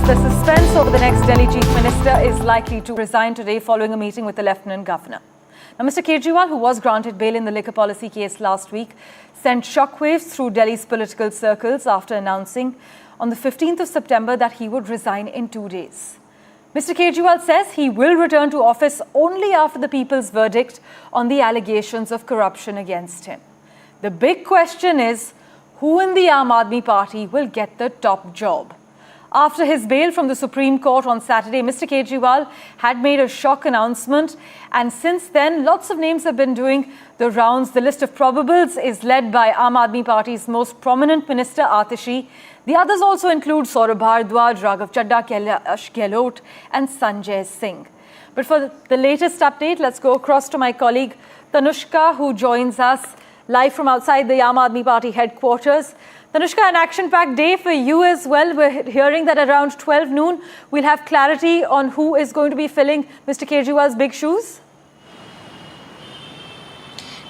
The suspense over the next Delhi Chief Minister is likely to resign today following a meeting with the Lieutenant Governor. Now, Mr. Kejriwal, who was granted bail in the liquor policy case last week, sent shockwaves through Delhi's political circles after announcing on the 15th of September that he would resign in 2 days. Mr. Kejriwal says he will return to office only after the people's verdict on the allegations of corruption against him. The big question is, who in the Aam Aadmi Party will get the top job? After his bail from the Supreme Court on Saturday, Mr. Kejriwal had made a shock announcement, and since then, lots of names have been doing the rounds. The list of probables is led by Aam Aadmi Party's most prominent minister, Atishi. The others also include Saurabh Bhardwaj, Raghav Chadha, Kailash Gehlot, and Sanjay Singh. But for the latest update, let's go across to my colleague Tanushka, who joins us live from outside the Aam Aadmi Party headquarters. Tanushka, an action-packed day for you as well. We're hearing that around 12 noon, we'll have clarity on who is going to be filling Mr. Kejriwal's big shoes.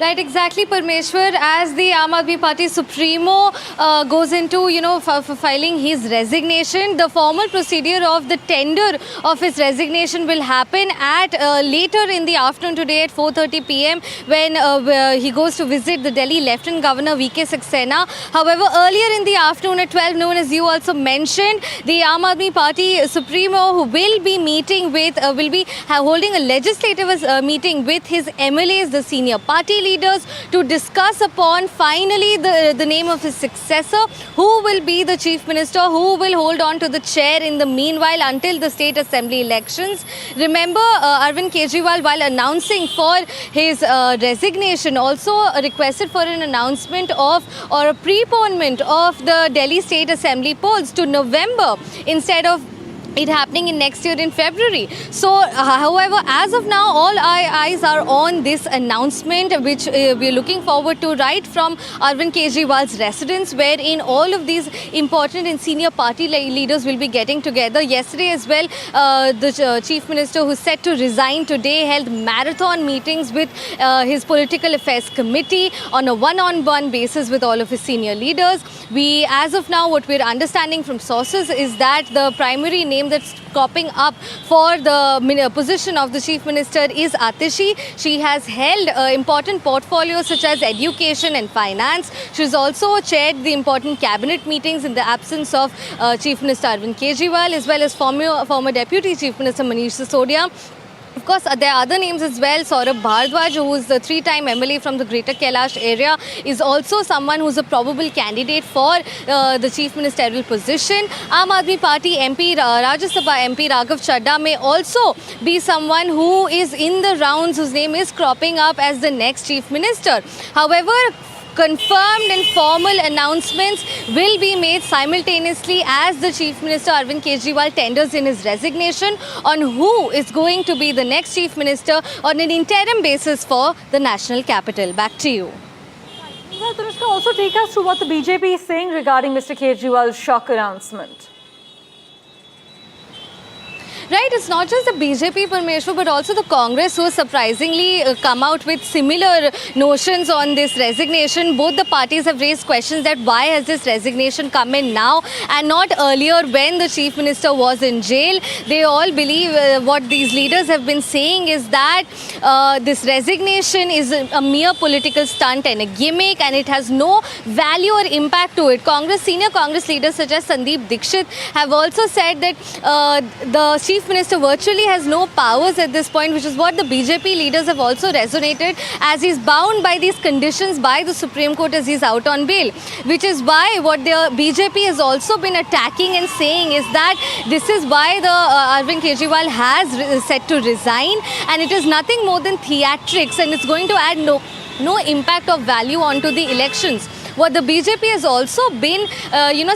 Right, exactly, Parmeshwar. As the Aam Aadmi Party Supremo goes into, filing his resignation, the formal procedure of the tender of his resignation will happen at later in the afternoon today at 4:30 p.m. when he goes to visit the Delhi Lieutenant Governor V.K. Saxena. However, earlier in the afternoon at 12 noon, as you also mentioned, the Aam Aadmi Party Supremo, who will be meeting with, will be holding a legislative meeting with his MLAs, the senior party leaders, to discuss upon finally the name of his successor, who will be the chief minister, who will hold on to the chair in the meanwhile until the state assembly elections. Remember, Arvind Kejriwal, while announcing for his resignation, also requested for an announcement of or a preponement of the Delhi state assembly polls to November instead of it happening in next year in February. So, however, as of now, all eyes are on this announcement, which we are looking forward to right from Arvind Kejriwal's residence, wherein all of these important and senior party leaders will be getting together. Yesterday as well, the chief minister, who is set to resign today, held marathon meetings with his political affairs committee on a one-on-one basis with all of his senior leaders. As of now, what we're understanding from sources is that the primary name that's cropping up for the position of the chief minister is Atishi. She has held important portfolios such as education and finance. She's also chaired the important cabinet meetings in the absence of Chief Minister Arvind Kejriwal, as well as former Deputy Chief Minister Manish Sisodia. Of course, there are other names as well. Saurabh Bhardwaj, who is the three-time MLA from the Greater Kailash area, is also someone who's a probable candidate for the chief ministerial position. Aam Aadmi Party MP, Rajya Sabha MP Raghav Chadha may also be someone who is in the rounds, whose name is cropping up as the next chief minister. However, confirmed and formal announcements will be made simultaneously as the Chief Minister Arvind Kejriwal tenders in his resignation on who is going to be the next Chief Minister on an interim basis for the national capital. Back to you. Well, Tanushka, also take us through what the BJP is saying regarding Mr. Kejriwal's shock announcement. Right, it's not just the BJP, Parmeshwar, but also the Congress, who has surprisingly come out with similar notions on this resignation. Both the parties have raised questions that why has this resignation come in now and not earlier when the chief minister was in jail. They all believe what these leaders have been saying is that this resignation is a mere political stunt and a gimmick, and it has no value or impact to it. Senior Congress leaders such as Sandeep Dixit have also said that the chief minister virtually has no powers at this point, which is what the BJP leaders have also resonated, as he's bound by these conditions by the Supreme Court as he's out on bail. Which is why what the BJP has also been attacking and saying is that this is why the Arvind Kejriwal has set to resign, and it is nothing more than theatrics, and it's going to add no impact of value onto the elections. What the BJP has also been,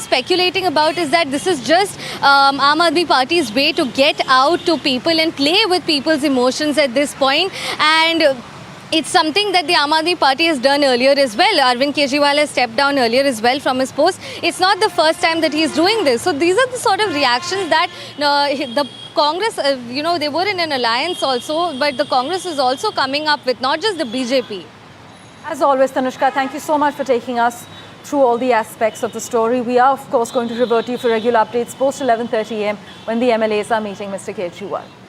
speculating about is that this is just Aam Aadmi Party's way to get out to people and play with people's emotions at this point. And it's something that the Aam Aadmi Party has done earlier as well. Arvind Kejriwal has stepped down earlier as well from his post. It's not the first time that he is doing this. So these are the sort of reactions that the Congress, they were in an alliance also, but the Congress is also coming up with, not just the BJP. As always, Tanushka, thank you so much for taking us through all the aspects of the story. We are, of course, going to revert to you for regular updates post 11:30 a.m. when the MLAs are meeting Mr. Kejriwal.